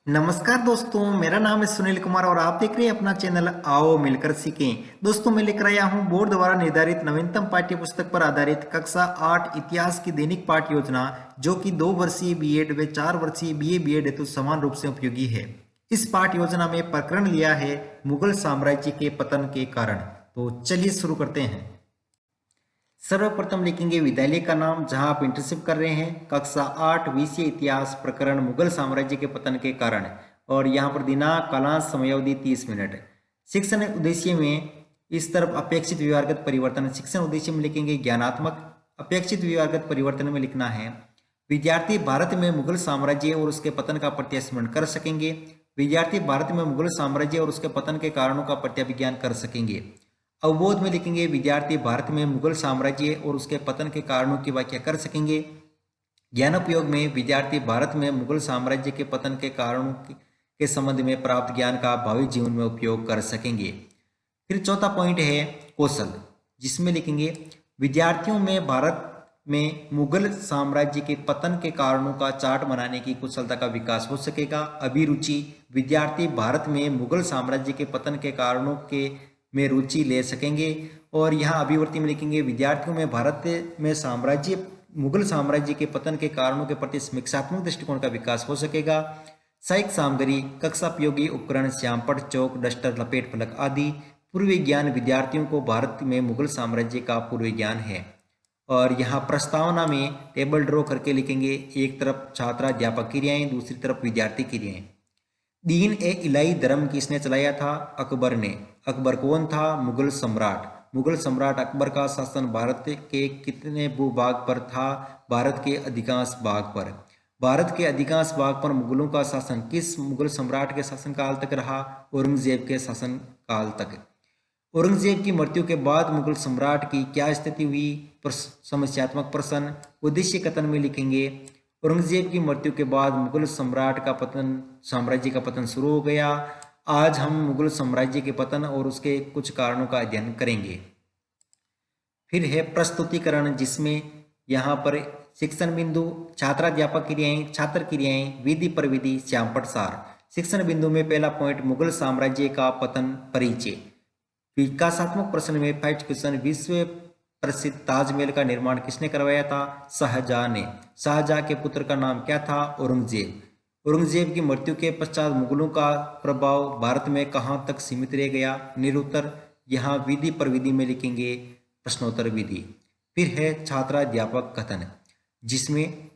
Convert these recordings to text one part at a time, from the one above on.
नमस्कार दोस्तों, मेरा नाम है सुनील कुमार और आप देख रहे हैं अपना चैनल आओ मिलकर सीखें। दोस्तों, मैं लेकर आया हूं बोर्ड द्वारा निर्धारित नवीनतम पाठ्य पुस्तक पर आधारित कक्षा 8 इतिहास की दैनिक पाठ्य योजना, जो कि 2 वर्षीय बीएड व 4 वर्षीय बीए बीएड हेतु समान रूप से उपयोगी है। इस पाठ्य योजना में प्रकरण लिया है मुगल साम्राज्य के पतन के कारण। तो चलिए शुरू करते हैं। सर्वप्रथम लिखेंगे विद्यालय का नाम जहां आप इंटर्नशिप कर रहे हैं, कक्षा 8 विषय इतिहास, प्रकरण मुगल साम्राज्य के पतन के कारण, और यहाँ पर दिनांक, कालांश, समयावधि 30 मिनट। शिक्षण उद्देश्य में इस तरफ अपेक्षित व्यवहारगत परिवर्तन, शिक्षण उद्देश्य में लिखेंगे ज्ञानात्मक। अपेक्षित व्यवहारगत परिवर्तन में लिखना है विद्यार्थी भारत में मुगल साम्राज्य और उसके पतन का प्रत्यास्मरण कर सकेंगे। विद्यार्थी भारत में मुगल साम्राज्य और उसके पतन के कारणों का प्रत्याभिज्ञान कर सकेंगे। अवबोध में लिखेंगे विद्यार्थी भारत में मुगल साम्राज्य और उसके पतन के कारणों की व्याख्या कर सकेंगे। ज्ञानोपयोग में विद्यार्थी भारत में मुगल साम्राज्य के पतन के कारणों के संबंध में प्राप्त ज्ञान का भावी जीवन में उपयोग कर सकेंगे। फिर चौथा पॉइंट है कौशल, जिसमें लिखेंगे विद्यार्थियों में भारत में मुगल साम्राज्य के पतन के कारणों का चार्ट बनाने की कुशलता का विकास हो सकेगा। अभिरुचि, विद्यार्थी भारत में मुगल साम्राज्य के पतन के कारणों के में रुचि ले सकेंगे। और यहाँ अभिवर्ती में लिखेंगे विद्यार्थियों में भारत में मुगल साम्राज्य के पतन के कारणों के प्रति समीक्षात्मक दृष्टिकोण का विकास हो सकेगा। साहित्य सामग्री, कक्षा उपयोगी उपकरण, श्यामपट्ट, चौक, डस्टर, लपेट फलक आदि। पूर्व ज्ञान, विद्यार्थियों को भारत में मुगल साम्राज्य का पूर्व ज्ञान है। और यहाँ प्रस्तावना में टेबल ड्रॉ करके लिखेंगे, एक तरफ छात्राध्यापक क्रियाएं, दूसरी तरफ विद्यार्थी क्रियाएं। दीन ए इलाही धर्म किसने चलाया था? अकबर ने। अकबर कौन था? मुगल सम्राट। मुगल सम्राट अकबर का शासन भारत के कितने भूभाग पर था? भारत के अधिकांश भाग पर। भारत के अधिकांश भाग पर मुगलों का शासन किस मुगल सम्राट के शासनकाल तक रहा? औरंगजेब के शासनकाल तक। औरंगजेब की मृत्यु के बाद मुगल सम्राट की क्या स्थिति हुई? समस्यात्मक प्रश्न। उद्देश्य कथन में लिखेंगे औरंगजेब की मृत्यु के बाद मुगल साम्राज्य का पतन शुरू हो गया। आज हम मुगल साम्राज्य के पतन और उसके कुछ कारणों का अध्ययन करेंगे। फिर है प्रस्तुतिकरण, जिसमें यहाँ पर शिक्षण बिंदु, छात्राध्यापक क्रियाएं, छात्र क्रियाएं, विधि पर विधि, श्यामपट्ट सार। शिक्षण बिंदु में पहला पॉइंट मुगल साम्राज्य का पतन, परिचय। विकासात्मक प्रश्न में फर्स्ट क्वेश्चन, विश्व प्रसिद्ध ताजमहल का निर्माण किसने करवाया था? शाहजहां ने। शाहजहां के पुत्र का नाम क्या था? औरंगजेब। औरंगजेब की मृत्यु के पश्चात मुगलों का प्रभाव भारत में कहां तक सीमित रह गया? निरुत्तर। यहाँ विधि पर विधि में लिखेंगे प्रश्नोत्तर विधि। फिर है छात्राध्यापक कथन, जिसमें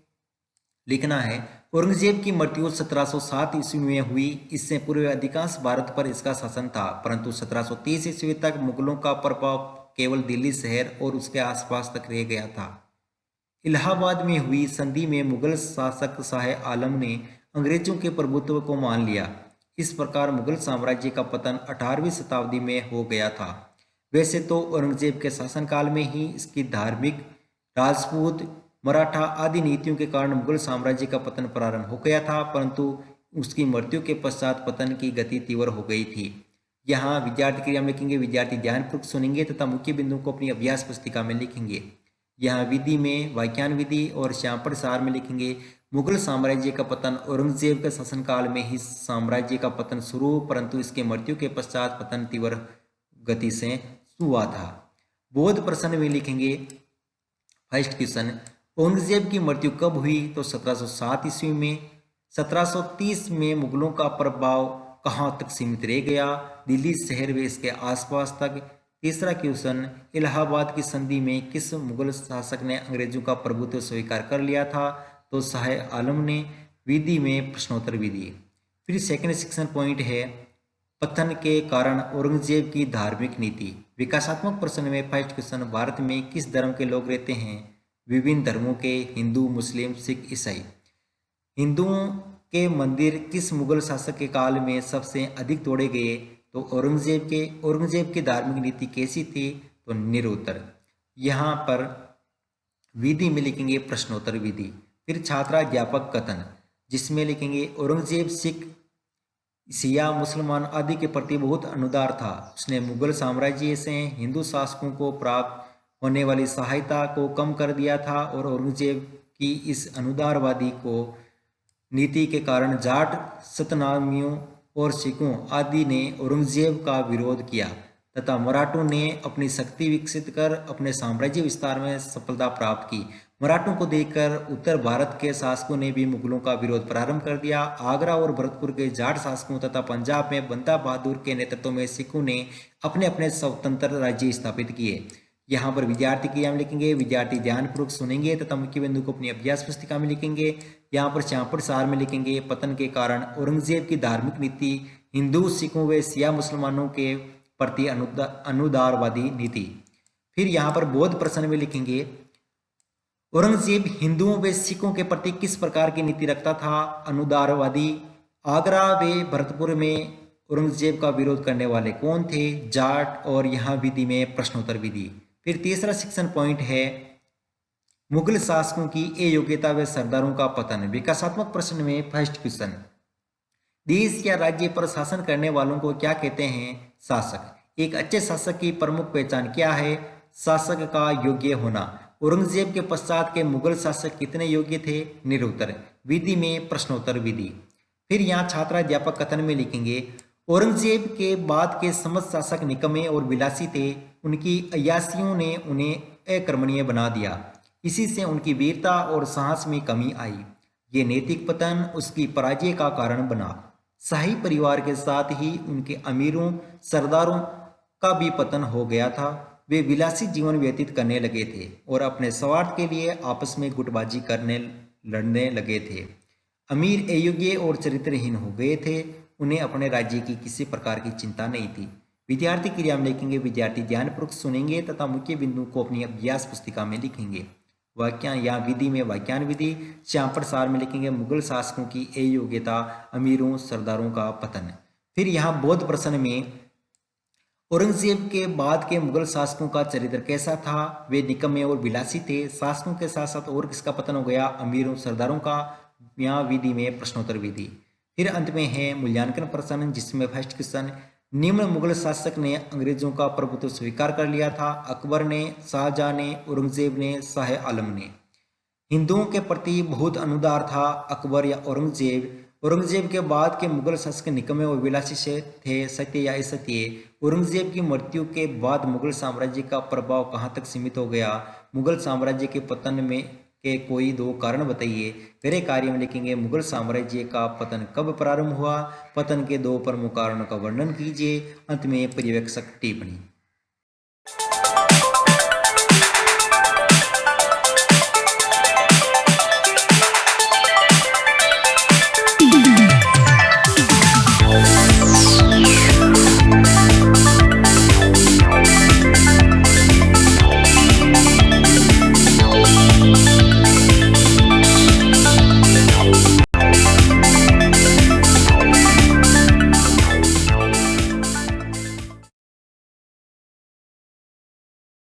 लिखना है औरंगजेब की मृत्यु 1707 ईस्वी में हुई। इससे पूर्व अधिकांश भारत पर इसका शासन था, परंतु 1730 ईस्वी तक मुगलों का प्रभाव केवल दिल्ली शहर और उसके आसपास तक रह गया था। इलाहाबाद में हुई संधि में मुगल शासक शाह आलम ने अंग्रेजों के प्रभुत्व को मान लिया। इस प्रकार मुगल साम्राज्य का पतन 18वीं शताब्दी में हो गया था। वैसे तो औरंगजेब के शासनकाल में ही इसकी धार्मिक, राजपूत, मराठा आदि नीतियों के कारण मुगल साम्राज्य का पतन प्रारंभ हो गया था, परंतु उसकी मृत्यु के पश्चात पतन की गति तीव्र हो गई थी। यहाँ विद्यार्थी क्रिया में लिखेंगे विद्यार्थी ध्यानपूर्वक सुनेंगे तथा मुख्य बिंदुओं को अपनी अभ्यास पुस्तिका में लिखेंगे। यहाँ विधि में व्याख्यान विधि और श्यामपट्ट सार में लिखेंगे मुगल साम्राज्य का पतन औरंगजेब के शासनकाल में ही साम्राज्य का पतन शुरू, परंतु इसके मृत्यु के पश्चात पतन तीव्र गति से हुआ था। बोध प्रश्न में लिखेंगे फर्स्ट क्वेश्चन, औरंगजेब की मृत्यु कब हुई? तो 1707 ईस्वी में। 1730 में मुगलों का प्रभाव कहाँ तक सीमित रह गया? दिल्ली शहर व इसके आसपास तक। तीसरा क्वेश्चन, इलाहाबाद की संधि में किस मुगल शासक ने अंग्रेजों का प्रभुत्व स्वीकार कर लिया था? तो शाह आलम ने। विधि में प्रश्नोत्तर विधि। फिर सेकंड सेक्शन पॉइंट है पतन के कारण औरंगजेब की धार्मिक नीति। विकासात्मक प्रश्न में फर्स्ट क्वेश्चन, भारत में किस धर्म के लोग रहते हैं? विभिन्न धर्मों के, हिंदू, मुस्लिम, सिख, ईसाई। हिंदुओं के मंदिर किस मुगल शासक के काल में सबसे अधिक तोड़े गए? तो औरंगजेब की धार्मिक नीति कैसी थी? तो निरुत्तर। यहाँ पर विधि में लिखेंगे प्रश्नोत्तर विधि। फिर छात्राध्यापक कथन, जिसमें लिखेंगे औरंगजेब सिख, शिया, मुसलमान आदि के प्रति बहुत अनुदार था। उसने मुगल साम्राज्य से हिंदू शासकों को प्राप्त होने वाली सहायता को कम कर दिया था और औरंगजेब की इस अनुदारवादी को नीति के कारण जाट, सतनामियों और सिखों आदि ने औरंगजेब का विरोध किया तथा मराठों ने अपनी शक्ति विकसित कर अपने साम्राज्य विस्तार में सफलता प्राप्त की। मराठों को देखकर उत्तर भारत के शासकों ने भी मुगलों का विरोध प्रारंभ कर दिया। आगरा और भरतपुर के जाट शासकों तथा पंजाब में बंदा बहादुर के नेतृत्व में सिखों ने अपने अपने स्वतंत्र राज्य स्थापित किए। यहाँ पर विद्यार्थी के नाम लिखेंगे, विद्यार्थी ध्यानपूर्वक सुनेंगे तथा मुख्य बिंदु को अपनी अभ्यास पुस्तिका में लिखेंगे। यहाँ पर चांपड़ सार में लिखेंगे, पतन के कारण औरंगजेब की धार्मिक नीति, हिंदू सिखों व सिया मुसलमानों के प्रति अनुदारवादी नीति। फिर यहाँ पर बौद्ध प्रश्न में लिखेंगे, औरंगजेब हिंदुओं व सिखों के प्रति किस प्रकार की नीति रखता था? अनुदारवादी। आगरा व भरतपुर में औरंगजेब का विरोध करने वाले कौन थे? जाट। और यहाँ विधि में प्रश्नोत्तर विधि। फिर तीसरा शिक्षण पॉइंट है मुगल शासकों की अयोग्यता व सरदारों का पतन। विकासात्मक प्रश्न में फर्स्ट क्वेश्चन, देश या राज्य पर शासन करने वालों को क्या कहते हैं? शासक। एक अच्छे शासक की प्रमुख पहचान क्या है? शासक का योग्य होना। औरंगजेब के पश्चात के मुगल शासक कितने योग्य थे? निरुत्तर। विधि में प्रश्नोत्तर विधि। फिर यहाँ छात्राध्यापक कथन में लिखेंगे, औरंगजेब के बाद के समस्त शासक निकम्मे और विलासी थे। उनकी अय्यासियों ने उन्हें अकर्मणीय बना दिया। इसी से उनकी वीरता और साहस में कमी आई। ये नैतिक पतन उसकी पराजय का कारण बना। शाही परिवार के साथ ही उनके अमीरों सरदारों का भी पतन हो गया था। वे विलासी जीवन व्यतीत करने लगे थे और अपने स्वार्थ के लिए आपस में गुटबाजी करने लड़ने लगे थे। अमीर अयोग्य और चरित्रहीन हो गए थे। उन्हें अपने राज्य की किसी प्रकार की चिंता नहीं थी। विद्यार्थी क्रिया में लिखेंगे, विद्यार्थी ध्यानपूर्वक सुनेंगे तथा मुख्य बिंदु को अपनी अभ्यास पुस्तिका में लिखेंगे। वाक्यान या विधि में वाक्यान विधि। चांपड़ सार में लिखेंगे, मुगल शासकों की अयोग्यता, अमीरों सरदारों का पतन। फिर यहाँ बौद्ध प्रश्न में, औरंगजेब के बाद के मुगल शासकों का चरित्र कैसा था? वे निकम्मे और विलासी थे। शासकों के साथ साथ और किसका पतन हो गया? अमीरों सरदारों का। यहाँ विधि में प्रश्नोत्तर विधि। फिर अंत में है मूल्यांकन प्रश्न, जिसमें फर्स्ट क्वेश्चन, निम्न मुगल शासक ने अंग्रेजों का प्रभुत्व स्वीकार कर लिया था? अकबर ने, शाहजहां ने, औरंगजेब ने, शाह आलम ने। हिंदुओं के प्रति बहुत अनुदार था? अकबर या औरंगजेब? औरंगजेब के बाद के मुगल शासक निकम्मे और विलासी से थे? सत्य या असत्य? औरंगजेब की मृत्यु के बाद मुगल साम्राज्य का प्रभाव कहाँ तक सीमित हो गया? मुगल साम्राज्य के पतन में के कोई दो कारण बताइए। पहले कार्य में लिखेंगे, मुगल साम्राज्य का पतन कब प्रारंभ हुआ? पतन के दो प्रमुख कारणों का वर्णन कीजिए। अंत में पर्यवेक्षक टिप्पणी।